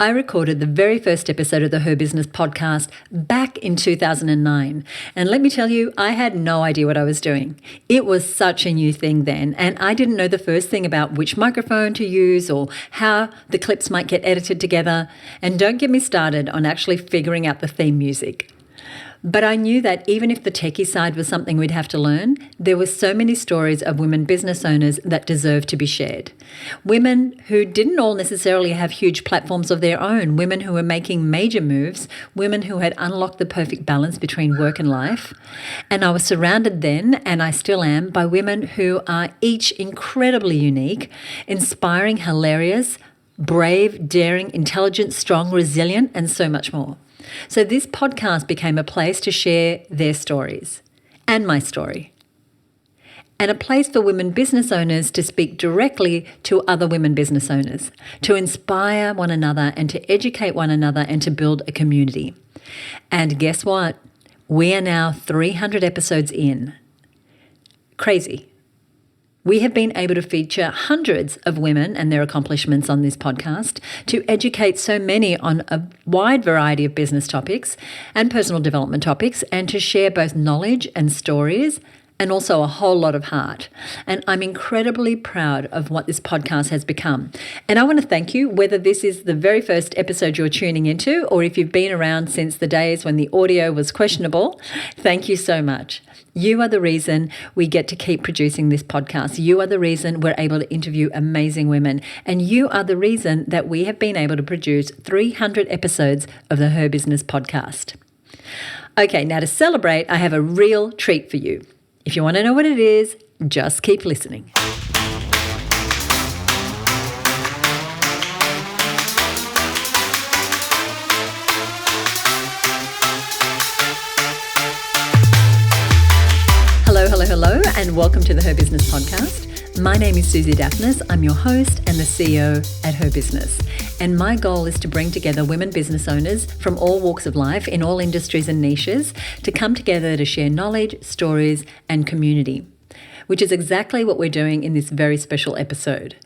I recorded the very first episode of the HerBusiness Podcast back in 2009. And let me tell you, I had no idea what I was doing. It was such a new thing then, and I didn't know the first thing about which microphone to use or how the clips might get edited together. And don't get me started on actually figuring out the theme music. But I knew that even if the techie side was something we'd have to learn, there were so many stories of women business owners that deserved to be shared. Women who didn't all necessarily have huge platforms of their own, women who were making major moves, women who had unlocked the perfect balance between work and life. And I was surrounded then, and I still am, by women who are each incredibly unique, inspiring, hilarious, brave, daring, intelligent, strong, resilient, and so much more. So this podcast became a place to share their stories and my story, and a place for women business owners to speak directly to other women business owners, to inspire one another and to educate one another and to build a community. And guess what? We are now 300 episodes in. Crazy. We have been able to feature hundreds of women and their accomplishments on this podcast, to educate so many on a wide variety of business topics and personal development topics, and to share both knowledge and stories, and also a whole lot of heart. And I'm incredibly proud of what this podcast has become. And I want to thank you, whether this is the very first episode you're tuning into, or if you've been around since the days when the audio was questionable. Thank you so much. You are the reason we get to keep producing this podcast. You are the reason we're able to interview amazing women. And you are the reason that we have been able to produce 300 episodes of the HerBusiness Podcast. Okay, now to celebrate, I have a real treat for you. If you want to know what it is, just keep listening. Hello, and welcome to the HerBusiness Podcast. My name is Susie Daphnis. I'm your host and the CEO at HerBusiness. And my goal is to bring together women business owners from all walks of life in all industries and niches to come together to share knowledge, stories, and community, which is exactly what we're doing in this very special episode.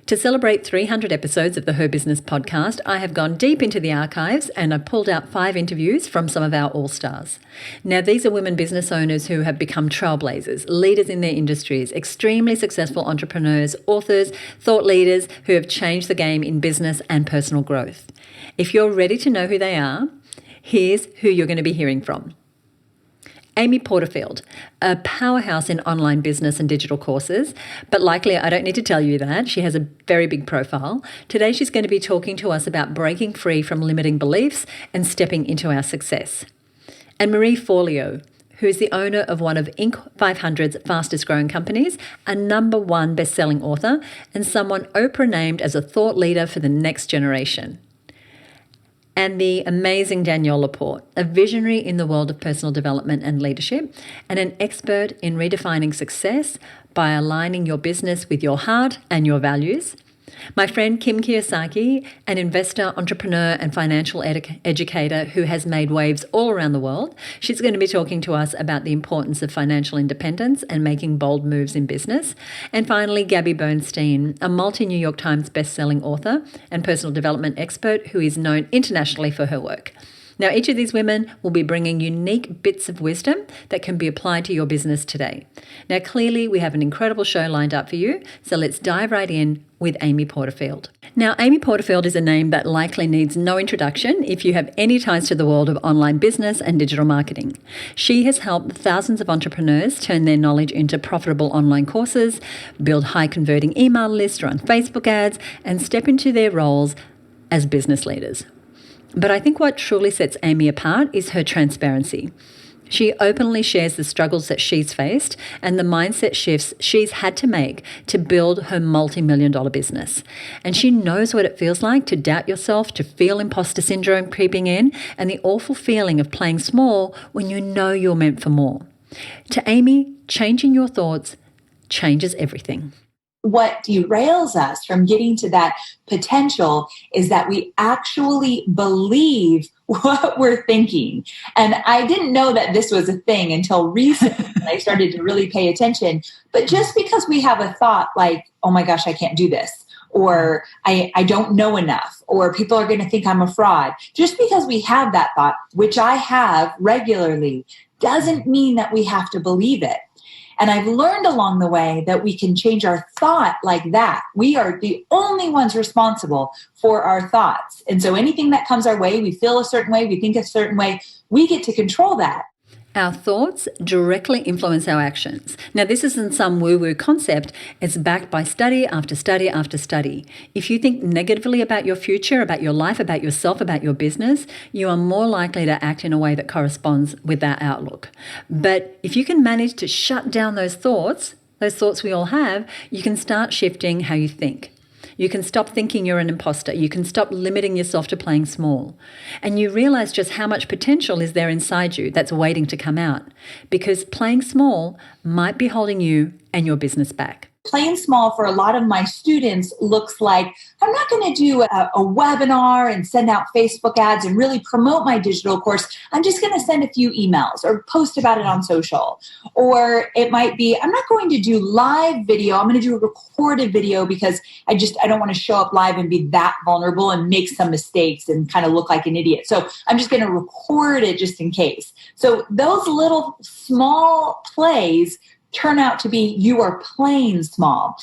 To celebrate 300 episodes of the HerBusiness Podcast, I have gone deep into the archives and I've pulled out 5 interviews from some of our all-stars. Now, these are women business owners who have become trailblazers, leaders in their industries, extremely successful entrepreneurs, authors, thought leaders who have changed the game in business and personal growth. If you're ready to know who they are, here's who you're going to be hearing from. Amy Porterfield, a powerhouse in online business and digital courses, but likely I don't need to tell you that. She has a very big profile. Today she's going to be talking to us about breaking free from limiting beliefs and stepping into our success. And Marie Forleo, who is the owner of one of Inc. 500's fastest growing companies, a #1 best-selling author, and someone Oprah named as a thought leader for the next generation. And the amazing Danielle Laporte, a visionary in the world of personal development and leadership, and an expert in redefining success by aligning your business with your heart and your values. My friend Kim Kiyosaki, an investor, entrepreneur, and financial educator who has made waves all around the world. She's going to be talking to us about the importance of financial independence and making bold moves in business. And finally, Gabby Bernstein, a multi-New York Times best-selling author and personal development expert who is known internationally for her work. Now, each of these women will be bringing unique bits of wisdom that can be applied to your business today. Now, clearly, we have an incredible show lined up for you, so let's dive right in with Amy Porterfield. Now, Amy Porterfield is a name that likely needs no introduction if you have any ties to the world of online business and digital marketing. She has helped thousands of entrepreneurs turn their knowledge into profitable online courses, build high-converting email lists, run Facebook ads, and step into their roles as business leaders. But I think what truly sets Amy apart is her transparency. She openly shares the struggles that she's faced and the mindset shifts she's had to make to build her multi-million-dollar business. And she knows what it feels like to doubt yourself, to feel imposter syndrome creeping in, and the awful feeling of playing small when you know you're meant for more. To Amy, changing your thoughts changes everything. What derails us from getting to that potential is that we actually believe what we're thinking. And I didn't know that this was a thing until recently when I started to really pay attention. But just because we have a thought like, oh my gosh, I can't do this, or I don't know enough, or people are going to think I'm a fraud. Just because we have that thought, which I have regularly, doesn't mean that we have to believe it. And I've learned along the way that we can change our thought like that. We are the only ones responsible for our thoughts. And so anything that comes our way, we feel a certain way, we think a certain way, we get to control that. Our thoughts directly influence our actions. Now, this isn't some woo-woo concept. It's backed by study after study after study. If you think negatively about your future, about your life, about yourself, about your business, you are more likely to act in a way that corresponds with that outlook. But if you can manage to shut down those thoughts we all have, you can start shifting how you think. You can stop thinking you're an imposter. You can stop limiting yourself to playing small. And you realize just how much potential is there inside you that's waiting to come out. Because playing small might be holding you and your business back. Playing small for a lot of my students looks like, I'm not going to do a webinar and send out Facebook ads and really promote my digital course. I'm just going to send a few emails or post about it on social. Or it might be, I'm not going to do live video. I'm going to do a recorded video because I don't want to show up live and be that vulnerable and make some mistakes and kind of look like an idiot. So I'm just going to record it just in case. So those little small plays turn out to be, you are playing small.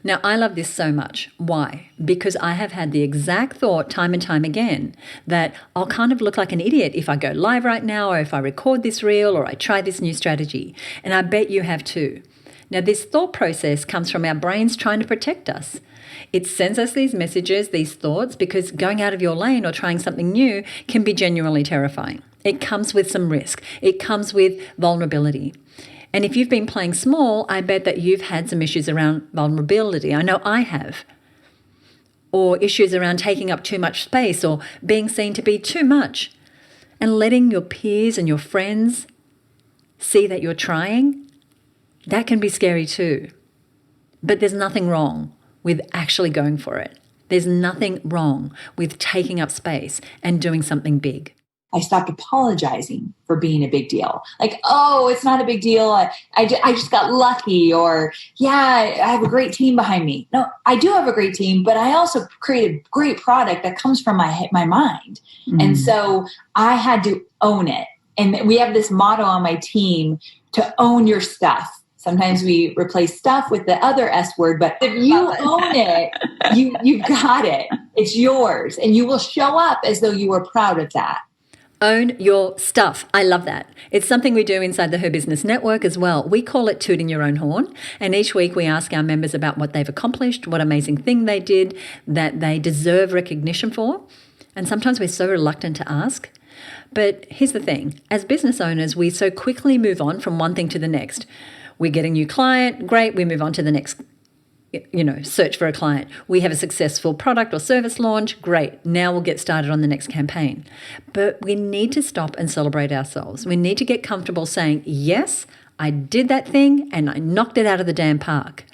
Now, I love this so much. Why? Because I have had the exact thought time and time again that I'll kind of look like an idiot if I go live right now, or if I record this reel, or I try this new strategy. And I bet you have too. Now, this thought process comes from our brains trying to protect us. It sends us these messages, these thoughts, because going out of your lane or trying something new can be genuinely terrifying. It comes with some risk. It comes with vulnerability. And if you've been playing small, I bet that you've had some issues around vulnerability. I know I have. Or issues around taking up too much space or being seen to be too much. And letting your peers and your friends see that you're trying, that can be scary too. But there's nothing wrong with actually going for it. There's nothing wrong with taking up space and doing something big. I stopped apologizing for being a big deal. Like, oh, it's not a big deal. I just got lucky, or yeah, I have a great team behind me. No, I do have a great team, but I also create a great product that comes from my mind. Mm. And so I had to own it. And we have this motto on my team to own your stuff. Sometimes we replace stuff with the other S word, but if you own it, you've got it. It's yours. And you will show up as though you were proud of that. Own your stuff. I love that. It's something we do inside the HerBusiness Network as well. We call it tooting your own horn. And each week we ask our members about what they've accomplished, what amazing thing they did that they deserve recognition for. And sometimes we're so reluctant to ask. But here's the thing. As business owners, we so quickly move on from one thing to the next. We get a new client, great, we move on to the next search for a client. We have a successful product or service launch. Great. Now we'll get started on the next campaign. But we need to stop and celebrate ourselves. We need to get comfortable saying, yes, I did that thing and I knocked it out of the damn park.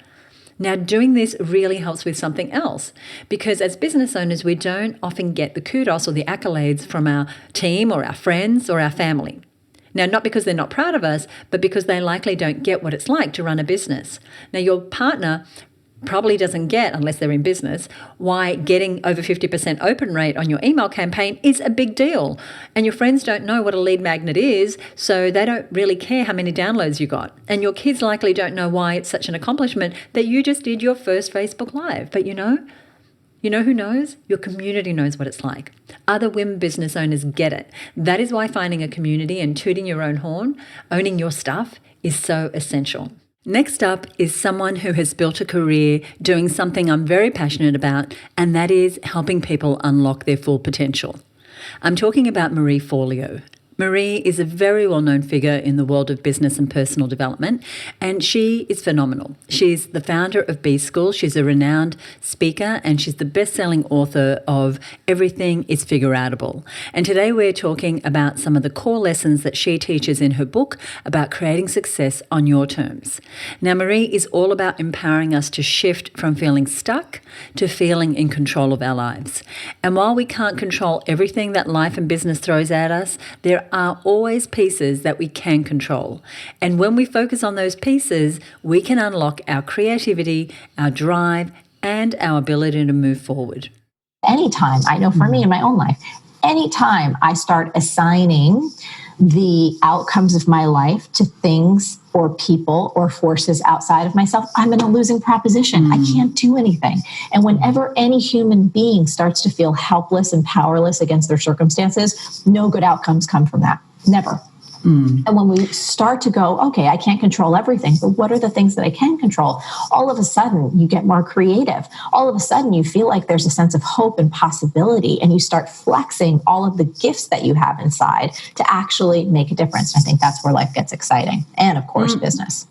Now, doing this really helps with something else, because as business owners, we don't often get the kudos or the accolades from our team or our friends or our family. Now, not because they're not proud of us, but because they likely don't get what it's like to run a business. Now, your partner probably doesn't get, unless they're in business, why getting over 50% open rate on your email campaign is a big deal. And your friends don't know what a lead magnet is, so they don't really care how many downloads you got. And your kids likely don't know why it's such an accomplishment that you just did your first Facebook Live. But you know who knows? Your community knows what it's like. Other women business owners get it. That is why finding a community and tooting your own horn, owning your stuff, is so essential. Next up is someone who has built a career doing something I'm very passionate about, and that is helping people unlock their full potential. I'm talking about Marie Forleo. Marie is a very well-known figure in the world of business and personal development, and she is phenomenal. She's the founder of B School. She's a renowned speaker, and she's the best-selling author of Everything is Figureoutable. And today we're talking about some of the core lessons that she teaches in her book about creating success on your terms. Now, Marie is all about empowering us to shift from feeling stuck to feeling in control of our lives. And while we can't control everything that life and business throws at us, there are always pieces that we can control. And when we focus on those pieces, we can unlock our creativity, our drive, and our ability to move forward. Anytime, I know for me in my own life, anytime I start assigning the outcomes of my life to things or people or forces outside of myself, I'm in a losing proposition. I can't do anything. And whenever any human being starts to feel helpless and powerless against their circumstances, no good outcomes come from that. Never. And when we start to go, okay, I can't control everything, but what are the things that I can control? All of a sudden, you get more creative. All of a sudden, you feel like there's a sense of hope and possibility, and you start flexing all of the gifts that you have inside to actually make a difference. I think that's where life gets exciting. And of course, business.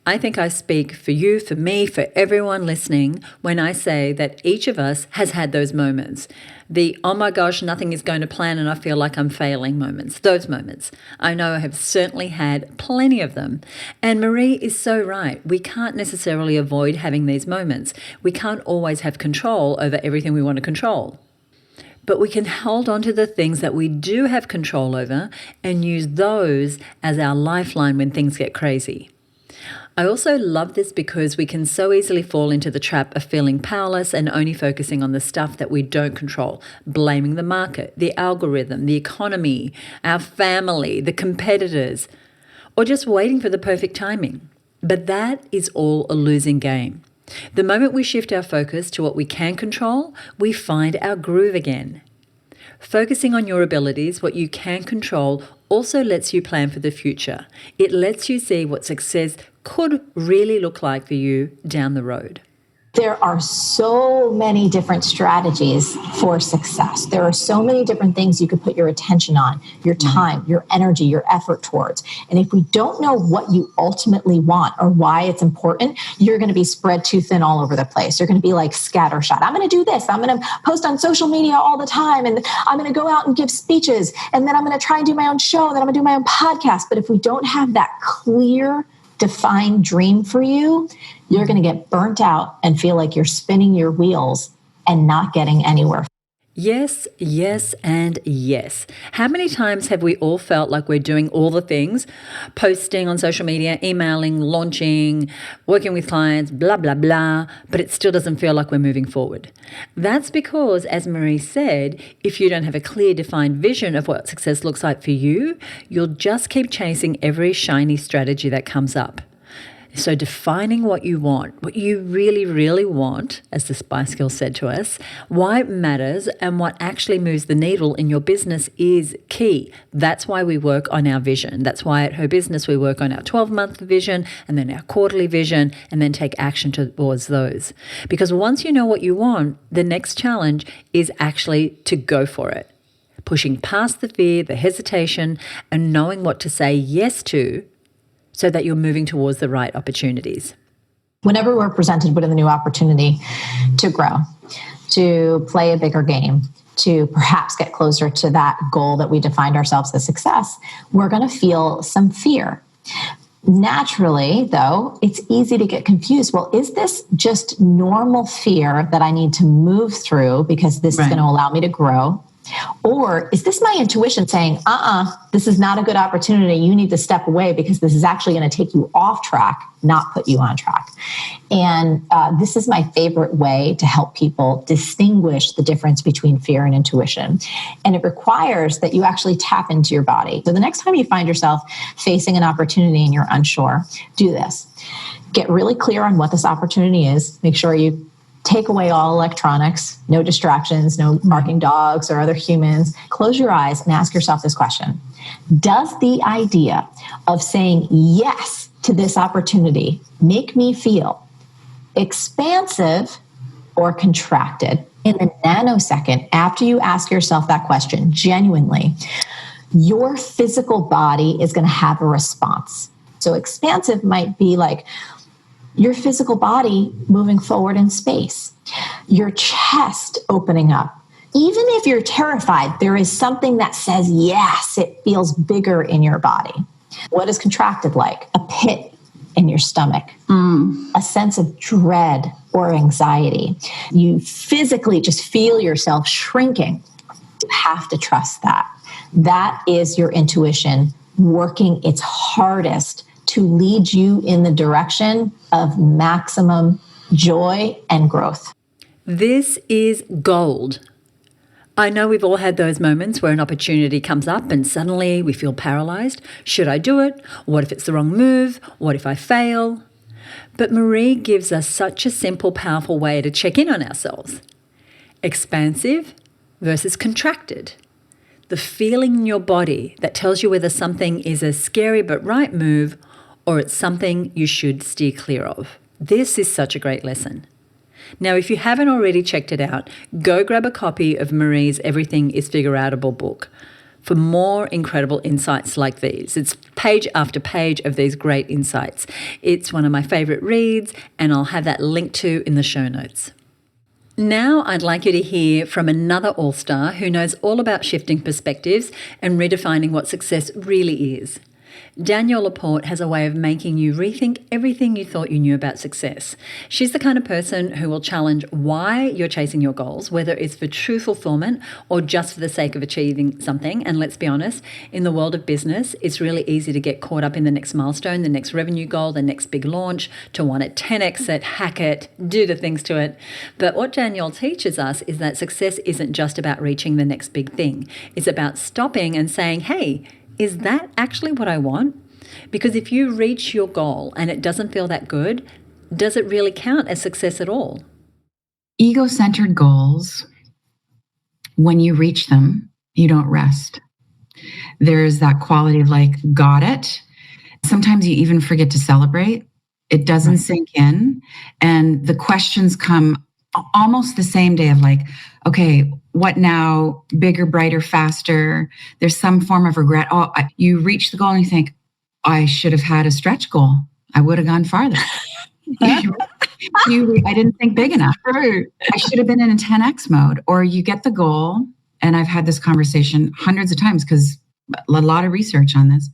I think I speak for you, for me, for everyone listening when I say that each of us has had those moments. The, oh my gosh, nothing is going to plan and I feel like I'm failing moments. Those moments. I know I have certainly had plenty of them. And Marie is so right. We can't necessarily avoid having these moments. We can't always have control over everything we want to control. But we can hold on to the things that we do have control over and use those as our lifeline when things get crazy. I also love this because we can so easily fall into the trap of feeling powerless and only focusing on the stuff that we don't control, blaming the market, the algorithm, the economy, our family, the competitors, or just waiting for the perfect timing. But that is all a losing game. The moment we shift our focus to what we can control, we find our groove again. Focusing on your abilities, what you can control, also lets you plan for the future. It lets you see what success could really look like for you down the road. There are so many different strategies for success. There are so many different things you could put your attention on, your time, your energy, your effort towards. And if we don't know what you ultimately want or why it's important, you're going to be spread too thin all over the place. You're going to be like scattershot. I'm going to do this. I'm going to post on social media all the time. And I'm going to go out and give speeches. And then I'm going to try and do my own show. And then I'm going to do my own podcast. But if we don't have that clear, defined dream for you, you're going to get burnt out and feel like you're spinning your wheels and not getting anywhere. Yes, yes, and yes. How many times have we all felt like we're doing all the things, posting on social media, emailing, launching, working with clients, blah, blah, blah, but it still doesn't feel like we're moving forward? That's because, as Marie said, if you don't have a clear, defined vision of what success looks like for you, you'll just keep chasing every shiny strategy that comes up. So defining what you want, what you really, really want, as the Spice Girl said to us, why it matters and what actually moves the needle in your business is key. That's why we work on our vision. That's why at HerBusiness we work on our 12-month vision and then our quarterly vision and then take action towards those. Because once you know what you want, the next challenge is actually to go for it. Pushing past the fear, the hesitation, and knowing what to say yes to, so that you're moving towards the right opportunities. Whenever we're presented with a new opportunity to grow, to play a bigger game, to perhaps get closer to that goal that we defined ourselves as success, we're going to feel some fear. Naturally, though, it's easy to get confused. Well, is this just normal fear that I need to move through because this is going to allow me to grow? Or is this my intuition saying, this is not a good opportunity. You need to step away because this is actually going to take you off track, not put you on track. And this is my favorite way to help people distinguish the difference between fear and intuition. And it requires that you actually tap into your body. So the next time you find yourself facing an opportunity and you're unsure, do this. Get really clear on what this opportunity is. Make sure you take away all electronics, no distractions, no barking dogs or other humans. Close your eyes and ask yourself this question. Does the idea of saying yes to this opportunity make me feel expansive or contracted? In a nanosecond after you ask yourself that question, genuinely, your physical body is going to have a response. So expansive might be like, your physical body moving forward in space, your chest opening up. Even if you're terrified, there is something that says, yes, it feels bigger in your body. What is contracted like? A pit in your stomach, a sense of dread or anxiety. You physically just feel yourself shrinking. You have to trust that. That is your intuition working its hardest to lead you in the direction of maximum joy and growth. This is gold. I know we've all had those moments where an opportunity comes up and suddenly we feel paralyzed. Should I do it? What if it's the wrong move? What if I fail? But Marie gives us such a simple, powerful way to check in on ourselves. Expansive versus contracted. The feeling in your body that tells you whether something is a scary but right move or it's something you should steer clear of. This is such a great lesson. Now, if you haven't already checked it out, go grab a copy of Marie's Everything is Figure-Outable book for more incredible insights like these. It's page after page of these great insights. It's one of my favorite reads, and I'll have that linked to in the show notes. Now I'd like you to hear from another all-star who knows all about shifting perspectives and redefining what success really is. Danielle Laporte has a way of making you rethink everything you thought you knew about success. She's the kind of person who will challenge why you're chasing your goals, whether it's for true fulfillment or just for the sake of achieving something. And let's be honest, in the world of business, it's really easy to get caught up in the next milestone, the next revenue goal, the next big launch, to want to 10x it, hack it, do the things to it. But what Danielle teaches us is that success isn't just about reaching the next big thing. It's about stopping and saying, hey, is that actually what I want? Because if you reach your goal and it doesn't feel that good, does it really count as success at all? Ego-centered goals, when you reach them, you don't rest. There's that quality of like, got it. Sometimes you even forget to celebrate. It doesn't sink in. And the questions come almost the same day of like, okay, what now? Bigger, brighter, faster. There's some form of regret. You reach the goal and you think, I should have had a stretch goal. I would have gone farther. I didn't think big enough. I should have been in a 10x mode. Or you get the goal, and I've had this conversation hundreds of times because a lot of research on this.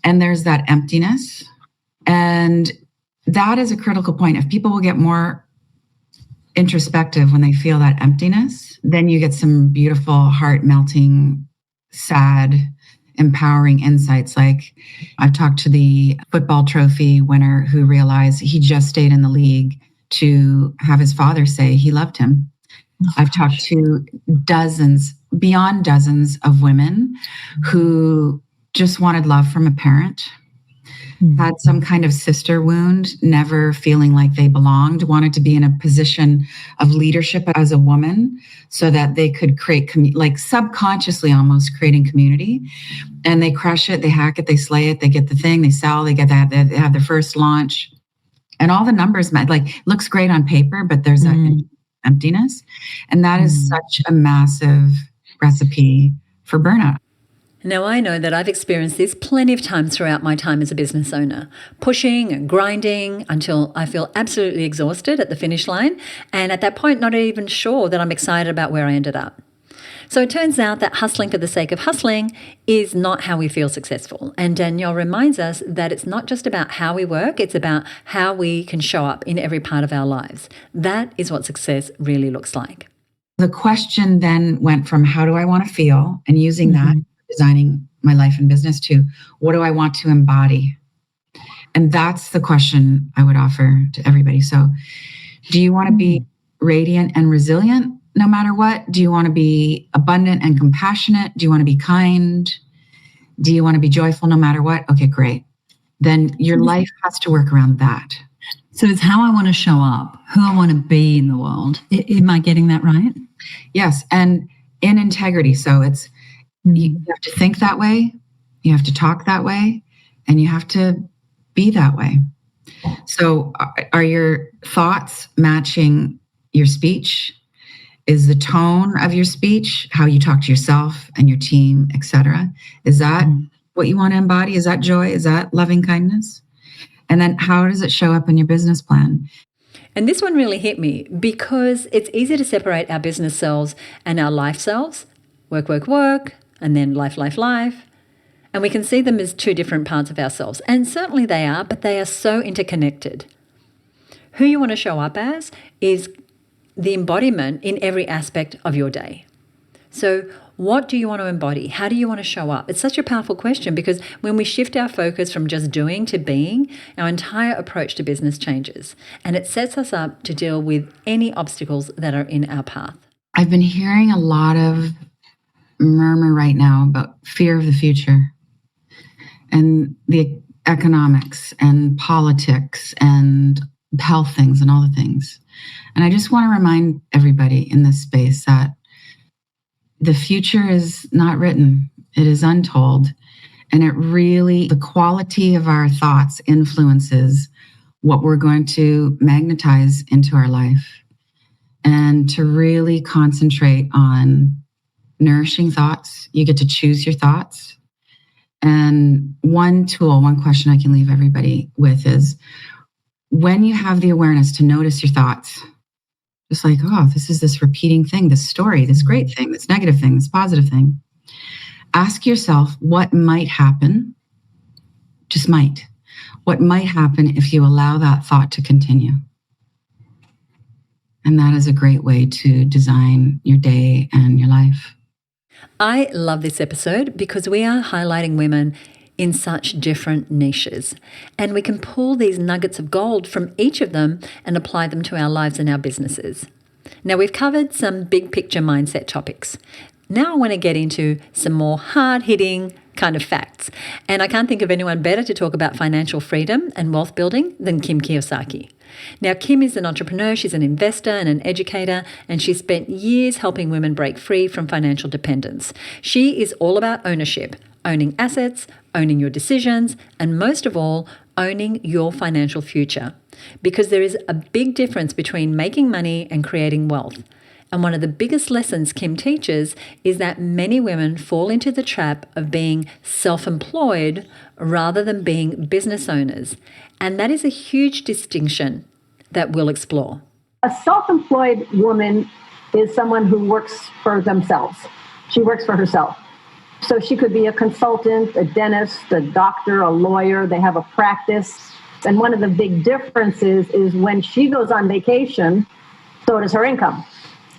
And there's that emptiness. And that is a critical point. If people will get more introspective when they feel that emptiness, then you get some beautiful, heart-melting, sad, empowering insights. Like I've talked to the football trophy winner who realized he just stayed in the league to have his father say he loved him. I've talked to dozens, beyond dozens of women who just wanted love from a parent, had some kind of sister wound, never feeling like they belonged, wanted to be in a position of leadership as a woman so that they could create, like subconsciously almost creating community. And they crush it, they hack it, they slay it, they get the thing, they sell, they get that, they have their first launch. And all the numbers, like, looks great on paper, but there's that emptiness. And that is such a massive recipe for burnout. Now, I know that I've experienced this plenty of times throughout my time as a business owner, pushing and grinding until I feel absolutely exhausted at the finish line, and at that point, not even sure that I'm excited about where I ended up. So it turns out that hustling for the sake of hustling is not how we feel successful. And Danielle reminds us that it's not just about how we work, it's about how we can show up in every part of our lives. That is what success really looks like. The question then went from how do I want to feel, and using that, designing my life and business, to what do I want to embody? And that's the question I would offer to everybody. So do you want to be radiant and resilient no matter what? Do you want to be abundant and compassionate? Do you want to be kind? Do you want to be joyful no matter what? Okay, great. Then your life has to work around that. So it's how I want to show up, who I want to be in the world. Am I getting that right? Yes. And in integrity. So it's, you have to think that way, you have to talk that way, and you have to be that way. So are your thoughts matching your speech? Is the tone of your speech how you talk to yourself and your team, etc.? Is that what you want to embody? Is that joy? Is that loving kindness? And then how does it show up in your business plan? And this one really hit me because it's easy to separate our business selves and our life selves. Work, work, work. And then life, life, life. And we can see them as two different parts of ourselves. And certainly they are, but they are so interconnected. Who you want to show up as is the embodiment in every aspect of your day. So what do you want to embody? How do you want to show up? It's such a powerful question, because when we shift our focus from just doing to being, our entire approach to business changes, and it sets us up to deal with any obstacles that are in our path. I've been hearing a lot of murmur right now about fear of the future and the economics and politics and health things and all the things. And I just want to remind everybody in this space that the future is not written. It is untold. And it really, the quality of our thoughts influences what we're going to magnetize into our life. And to really concentrate on nourishing thoughts. You get to choose your thoughts. And one question I can leave everybody with is, when you have the awareness to notice your thoughts, just like, oh, this is this repeating thing, this story, this great thing, this negative thing, this positive thing. Ask yourself what might happen, just might. What might happen if you allow that thought to continue? And that is a great way to design your day and your life. I love this episode because we are highlighting women in such different niches, and we can pull these nuggets of gold from each of them and apply them to our lives and our businesses. Now, we've covered some big picture mindset topics. Now I want to get into some more hard-hitting kind of facts, and I can't think of anyone better to talk about financial freedom and wealth building than Kim Kiyosaki. Now, Kim is an entrepreneur, she's an investor and an educator, and she's spent years helping women break free from financial dependence. She is all about ownership, owning assets, owning your decisions, and most of all, owning your financial future. Because there is a big difference between making money and creating wealth. And one of the biggest lessons Kim teaches is that many women fall into the trap of being self-employed rather than being business owners. And that is a huge distinction that we'll explore. A self-employed woman is someone who works for themselves. She works for herself. So she could be a consultant, a dentist, a doctor, a lawyer. They have a practice. And one of the big differences is when she goes on vacation, so does her income.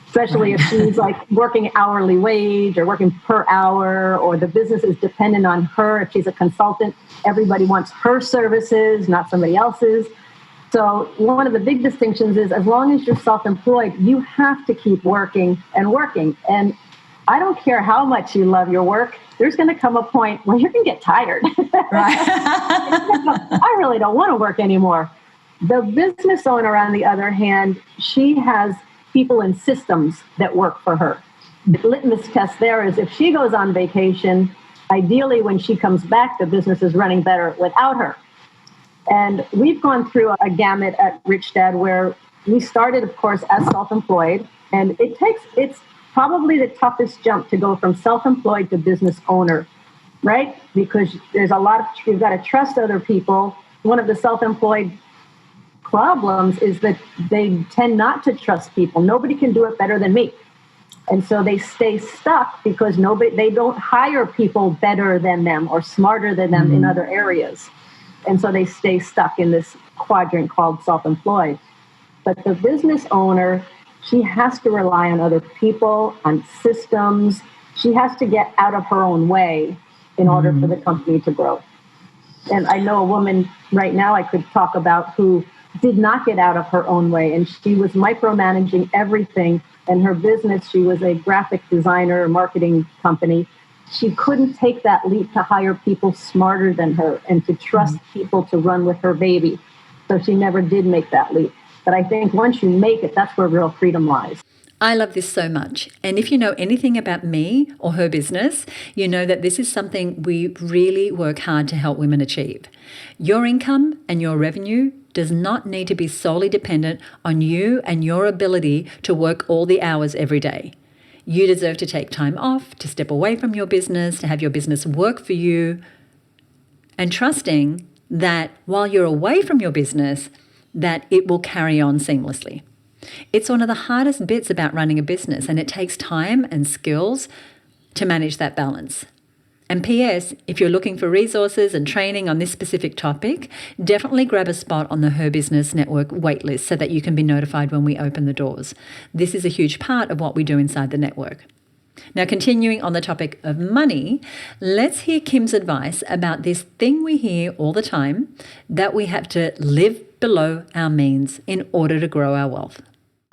Especially if she's like working hourly wage or working per hour, or the business is dependent on her. If she's a consultant, everybody wants her services, not somebody else's. So one of the big distinctions is, as long as you're self-employed, you have to keep working and working. And I don't care how much you love your work, there's going to come a point where you're going to get tired. Right? I really don't want to work anymore. The business owner, on the other hand, she has people and systems that work for her. The litmus test there is, if she goes on vacation, ideally when she comes back, the business is running better without her. And we've gone through a gamut at Rich Dad where we started, of course, as self-employed. And it's probably the toughest jump to go from self-employed to business owner, right? Because there's you've got to trust other people. One of the self-employed problems is that they tend not to trust people. Nobody can do it better than me. And so they stay stuck because they don't hire people better than them or smarter than them in other areas. And so they stay stuck in this quadrant called self-employed. But the business owner, she has to rely on other people, on systems. She has to get out of her own way in order for the company to grow. And I know a woman right now I could talk about who did not get out of her own way, and she was micromanaging everything. And her business, she was a graphic designer, marketing company. She couldn't take that leap to hire people smarter than her and to trust people to run with her baby. So she never did make that leap. But I think once you make it, that's where real freedom lies. I love this so much. And if you know anything about me or her business, you know that this is something we really work hard to help women achieve. Your income and your revenue does not need to be solely dependent on you and your ability to work all the hours every day. You deserve to take time off, to step away from your business, to have your business work for you, and trusting that while you're away from your business, that it will carry on seamlessly. It's one of the hardest bits about running a business, and it takes time and skills to manage that balance. And P.S., if you're looking for resources and training on this specific topic, definitely grab a spot on the HerBusiness Network waitlist so that you can be notified when we open the doors. This is a huge part of what we do inside the network. Now, continuing on the topic of money, let's hear Kim's advice about this thing we hear all the time, that we have to live below our means in order to grow our wealth.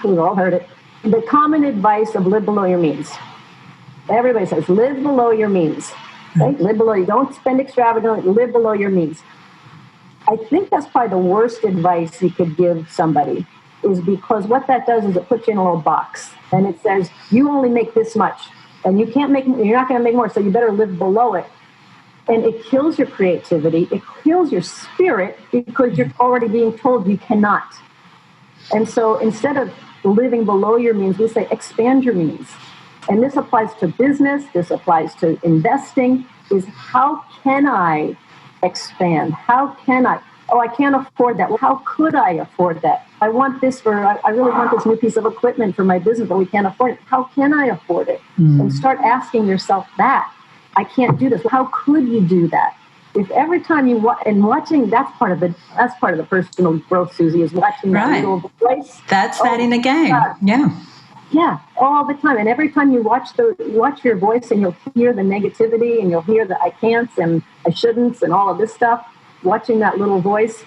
We've all heard it. The common advice of live below your means. Everybody says, live below your means. Okay? Live below. You don't spend extravagantly, live below your means. I think that's probably the worst advice you could give somebody, is because what that does is it puts you in a little box and it says, you only make this much. And you're not going to make more, so you better live below it. And it kills your creativity. It kills your spirit because you're already being told you cannot. And so instead of living below your means, we say expand your means. And this applies to business. This applies to investing, is how can I expand? How can I? Oh, I can't afford that. Well, how could I afford that? I want this I really want this new piece of equipment for my business, but we can't afford it. How can I afford it? And start asking yourself that. I can't do this. How could you do that? If every time you watching, that's part of the personal growth, Susie, is watching that little voice. That's that in the game. God. Yeah, all the time. And every time you watch your voice, and you'll hear the negativity, and you'll hear the I can'ts and I shouldn'ts and all of this stuff, watching that little voice,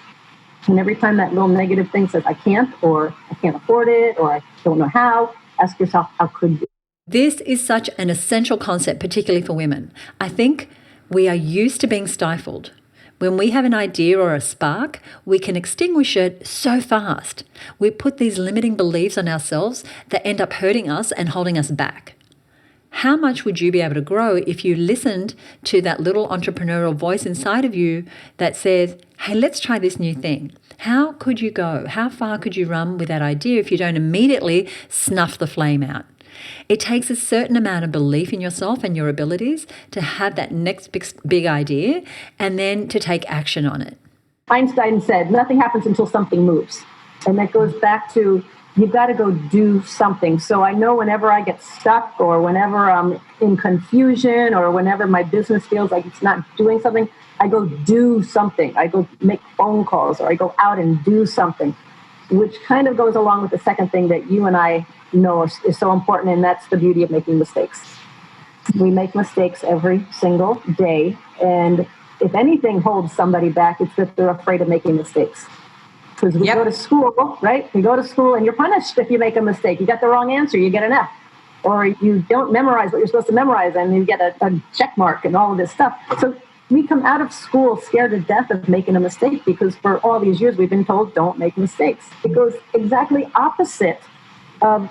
and every time that little negative thing says I can't, or I can't afford it, or I don't know how, ask yourself, how could you? This is such an essential concept, particularly for women. I think we are used to being stifled. When we have an idea or a spark, we can extinguish it so fast. We put these limiting beliefs on ourselves that end up hurting us and holding us back. How much would you be able to grow if you listened to that little entrepreneurial voice inside of you that says, hey, let's try this new thing? How could you go? How far could you run with that idea if you don't immediately snuff the flame out? It takes a certain amount of belief in yourself and your abilities to have that next big idea and then to take action on it. Einstein said, nothing happens until something moves. And that goes back to, you've got to go do something. So I know whenever I get stuck, or whenever I'm in confusion, or whenever my business feels like it's not doing something, I go do something. I go make phone calls, or I go out and do something, which kind of goes along with the second thing that you and I know is so important, and that's the beauty of making mistakes. We make mistakes every single day, and if anything holds somebody back, it's that they're afraid of making mistakes. Because we go to school, right? We go to school and you're punished if you make a mistake. You got the wrong answer, you get an F. Or you don't memorize what you're supposed to memorize and you get a check mark and all of this stuff. So we come out of school scared to death of making a mistake, because for all these years we've been told don't make mistakes. It goes exactly opposite of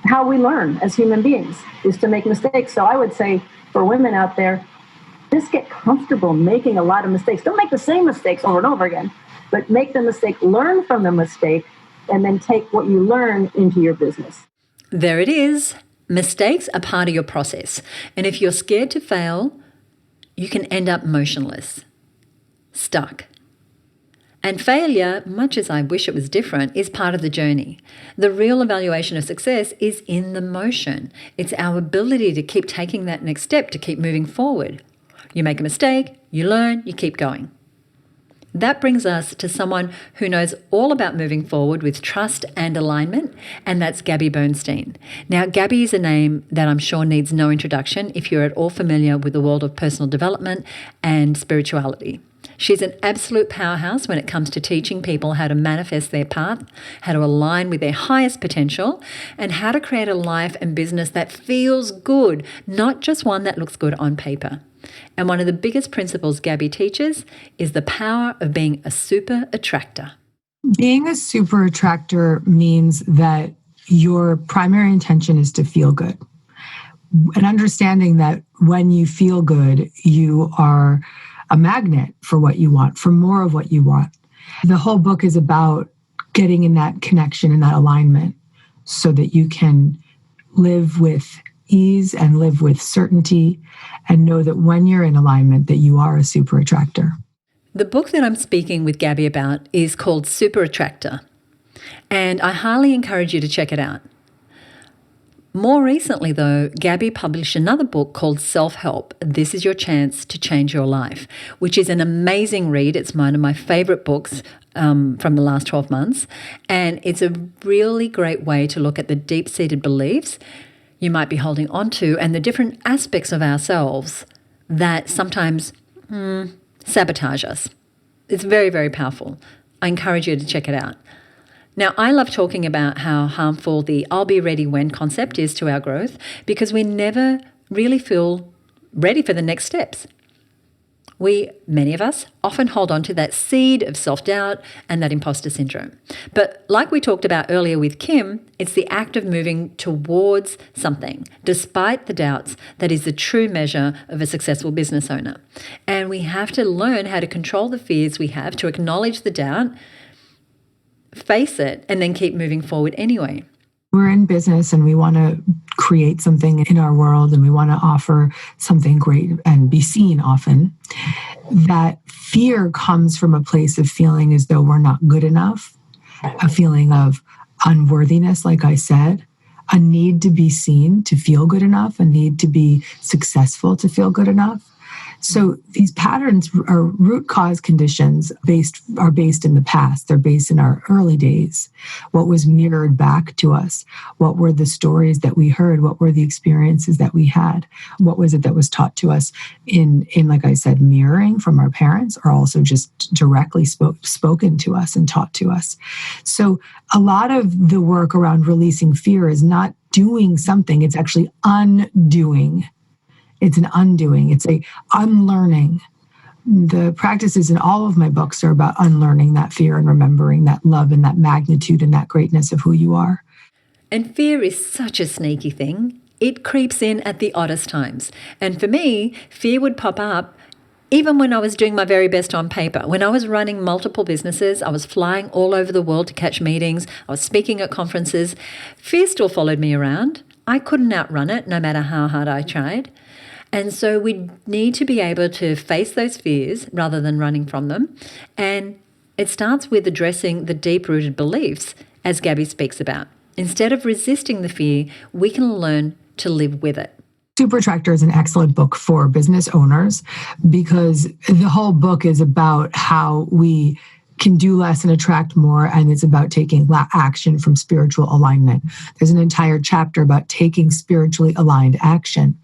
how we learn as human beings, is to make mistakes. So I would say for women out there, just get comfortable making a lot of mistakes. Don't make the same mistakes over and over again, but make the mistake, learn from the mistake, and then take what you learn into your business. There it is. Mistakes are part of your process. And if you're scared to fail, you can end up motionless, stuck. And failure, much as I wish it was different, is part of the journey. The real evaluation of success is in the motion. It's our ability to keep taking that next step, to keep moving forward. You make a mistake, you learn, you keep going. That brings us to someone who knows all about moving forward with trust and alignment, and that's Gabby Bernstein. Now, Gabby is a name that I'm sure needs no introduction if you're at all familiar with the world of personal development and spirituality. She's an absolute powerhouse when it comes to teaching people how to manifest their path, how to align with their highest potential, and how to create a life and business that feels good, not just one that looks good on paper. And one of the biggest principles Gabby teaches is the power of being a super attractor. Being a super attractor means that your primary intention is to feel good. And understanding that when you feel good, you are a magnet for what you want, for more of what you want. The whole book is about getting in that connection and that alignment so that you can live with ease and live with certainty and know that when you're in alignment that you are a super attractor. The book that I'm speaking with Gabby about is called Super Attractor, and I highly encourage you to check it out. More recently, though, Gabby published another book called Self-Help, This Is Your Chance to Change Your Life, which is an amazing read. It's one of my favorite books from the last 12 months, and it's a really great way to look at the deep-seated beliefs you might be holding on to and the different aspects of ourselves that sometimes sabotage us. It's very, very powerful. I encourage you to check it out. Now, I love talking about how harmful the I'll be ready when concept is to our growth because we never really feel ready for the next steps. Many of us, often hold on to that seed of self-doubt and that imposter syndrome. But like we talked about earlier with Kim, it's the act of moving towards something, despite the doubts, that is the true measure of a successful business owner. And we have to learn how to control the fears we have, to acknowledge the doubt, face it, and then keep moving forward anyway. We're in business and we want to create something in our world and we want to offer something great and be seen often. That fear comes from a place of feeling as though we're not good enough, a feeling of unworthiness, like I said, a need to be seen to feel good enough, a need to be successful to feel good enough. So these patterns are root cause conditions are based in the past. They're based in our early days. What was mirrored back to us? What were the stories that we heard? What were the experiences that we had? What was it that was taught to us in like I said, mirroring from our parents, or also just directly spoken to us and taught to us? So a lot of the work around releasing fear is not doing something. It's actually undoing. It's an undoing. It's a unlearning. The practices in all of my books are about unlearning that fear and remembering that love and that magnitude and that greatness of who you are. And fear is such a sneaky thing. It creeps in at the oddest times. And for me, fear would pop up even when I was doing my very best on paper. When I was running multiple businesses, I was flying all over the world to catch meetings, I was speaking at conferences, fear still followed me around. I couldn't outrun it no matter how hard I tried. And so we need to be able to face those fears rather than running from them. And it starts with addressing the deep-rooted beliefs, as Gabby speaks about. Instead of resisting the fear, we can learn to live with it. Super Attractor is an excellent book for business owners because the whole book is about how we can do less and attract more, and it's about taking action from spiritual alignment. There's an entire chapter about taking spiritually aligned action.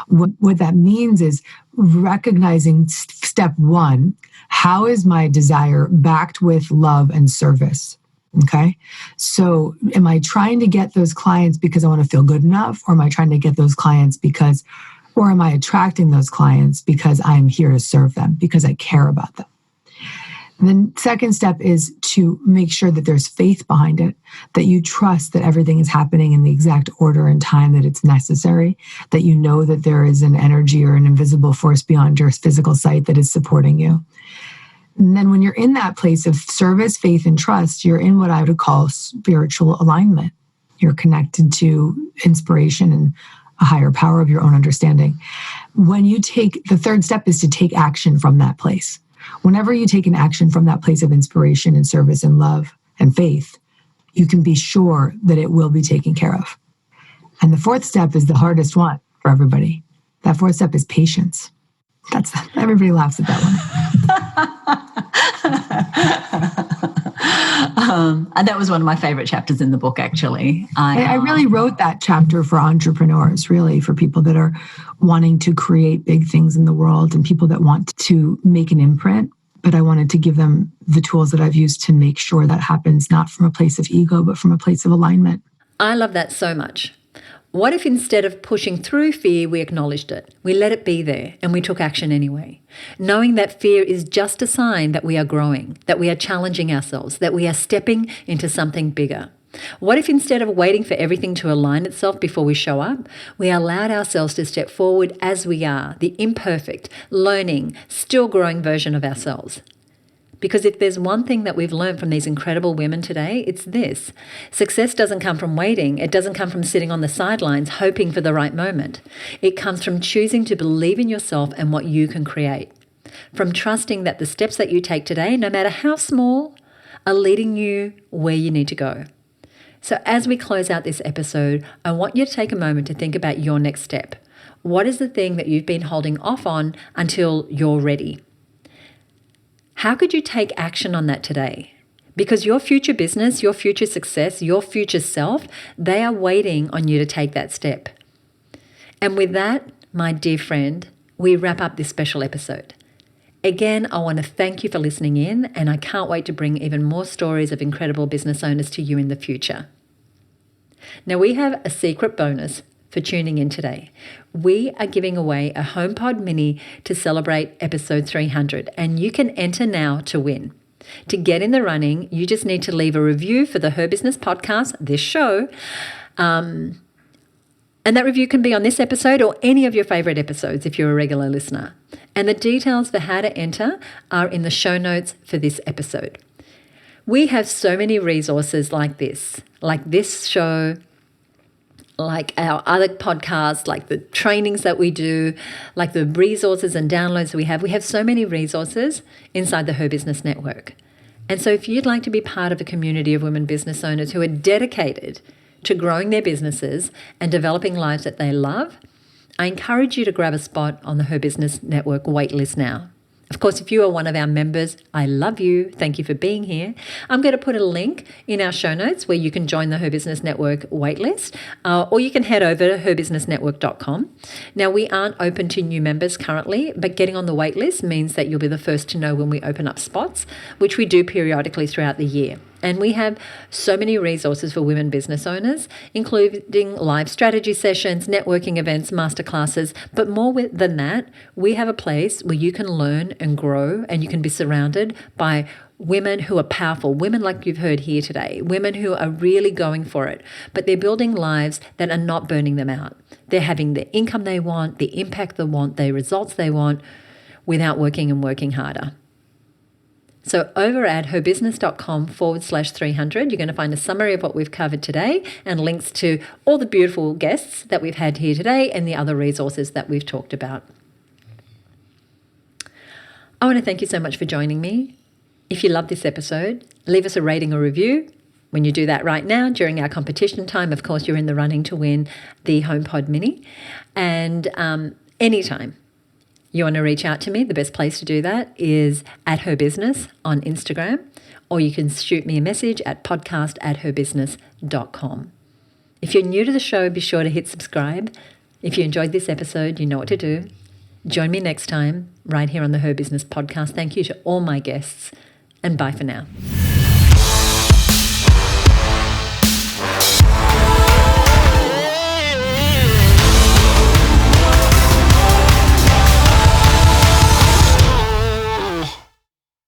What that means is recognizing step one, how is my desire backed with love and service? Okay. So am I trying to get those clients because I want to feel good enough, or am I trying to get those clients or am I attracting those clients because I'm here to serve them, because I care about them? And then second step is to make sure that there's faith behind it, that you trust that everything is happening in the exact order and time that it's necessary, that you know that there is an energy or an invisible force beyond your physical sight that is supporting you. And then when you're in that place of service, faith, and trust, you're in what I would call spiritual alignment. You're connected to inspiration and a higher power of your own understanding. The third step is to take action from that place. Whenever you take an action from that place of inspiration and service and love and faith, you can be sure that it will be taken care of. And the fourth step is the hardest one for everybody. That fourth step is patience. Everybody laughs at that one. And that was one of my favorite chapters in the book, actually. I really wrote that chapter for entrepreneurs, really, for people that are wanting to create big things in the world and people that want to make an imprint. But I wanted to give them the tools that I've used to make sure that happens, not from a place of ego, but from a place of alignment. I love that so much. What if instead of pushing through fear, we acknowledged it, we let it be there, and we took action anyway, knowing that fear is just a sign that we are growing, that we are challenging ourselves, that we are stepping into something bigger? What if instead of waiting for everything to align itself before we show up, we allowed ourselves to step forward as we are, the imperfect, learning, still growing version of ourselves? Because if there's one thing that we've learned from these incredible women today, it's this. Success doesn't come from waiting. It doesn't come from sitting on the sidelines hoping for the right moment. It comes from choosing to believe in yourself and what you can create. From trusting that the steps that you take today, no matter how small, are leading you where you need to go. So as we close out this episode, I want you to take a moment to think about your next step. What is the thing that you've been holding off on until you're ready? How could you take action on that today? Because your future business, your future success, your future self, they are waiting on you to take that step. And with that, my dear friend, we wrap up this special episode. Again, I want to thank you for listening in, and I can't wait to bring even more stories of incredible business owners to you in the future. Now, we have a secret bonus for tuning in today. We are giving away a HomePod Mini to celebrate episode 300, and you can enter now to win. To get in the running, you just need to leave a review for the HerBusiness Podcast, this show, and that review can be on this episode or any of your favorite episodes if you're a regular listener. And the details for how to enter are in the show notes for this episode. We have so many resources like this show, like our other podcasts, like the trainings that we do, like the resources and downloads that we have. We have so many resources inside the HerBusiness Network. And so if you'd like to be part of a community of women business owners who are dedicated to growing their businesses and developing lives that they love, I encourage you to grab a spot on the HerBusiness Network waitlist now. Of course, if you are one of our members, I love you. Thank you for being here. I'm going to put a link in our show notes where you can join the HerBusiness Network waitlist, or you can head over to herbusinessnetwork.com. Now, we aren't open to new members currently, but getting on the waitlist means that you'll be the first to know when we open up spots, which we do periodically throughout the year. And we have so many resources for women business owners, including live strategy sessions, networking events, masterclasses. But more than that, we have a place where you can learn and grow, and you can be surrounded by women who are powerful, women like you've heard here today, women who are really going for it, but they're building lives that are not burning them out. They're having the income they want, the impact they want, the results they want without working harder. So over at herbusiness.com/300, you're going to find a summary of what we've covered today and links to all the beautiful guests that we've had here today and the other resources that we've talked about. I want to thank you so much for joining me. If you love this episode, leave us a rating or review. When you do that right now during our competition time, of course, you're in the running to win the HomePod Mini. And anytime you want to reach out to me, the best place to do that is at HerBusiness on Instagram, or you can shoot me a message at podcast@herbusiness.com. If you're new to the show, be sure to hit subscribe. If you enjoyed this episode, you know what to do. Join me next time right here on the HerBusiness Podcast. Thank you to all my guests, and bye for now.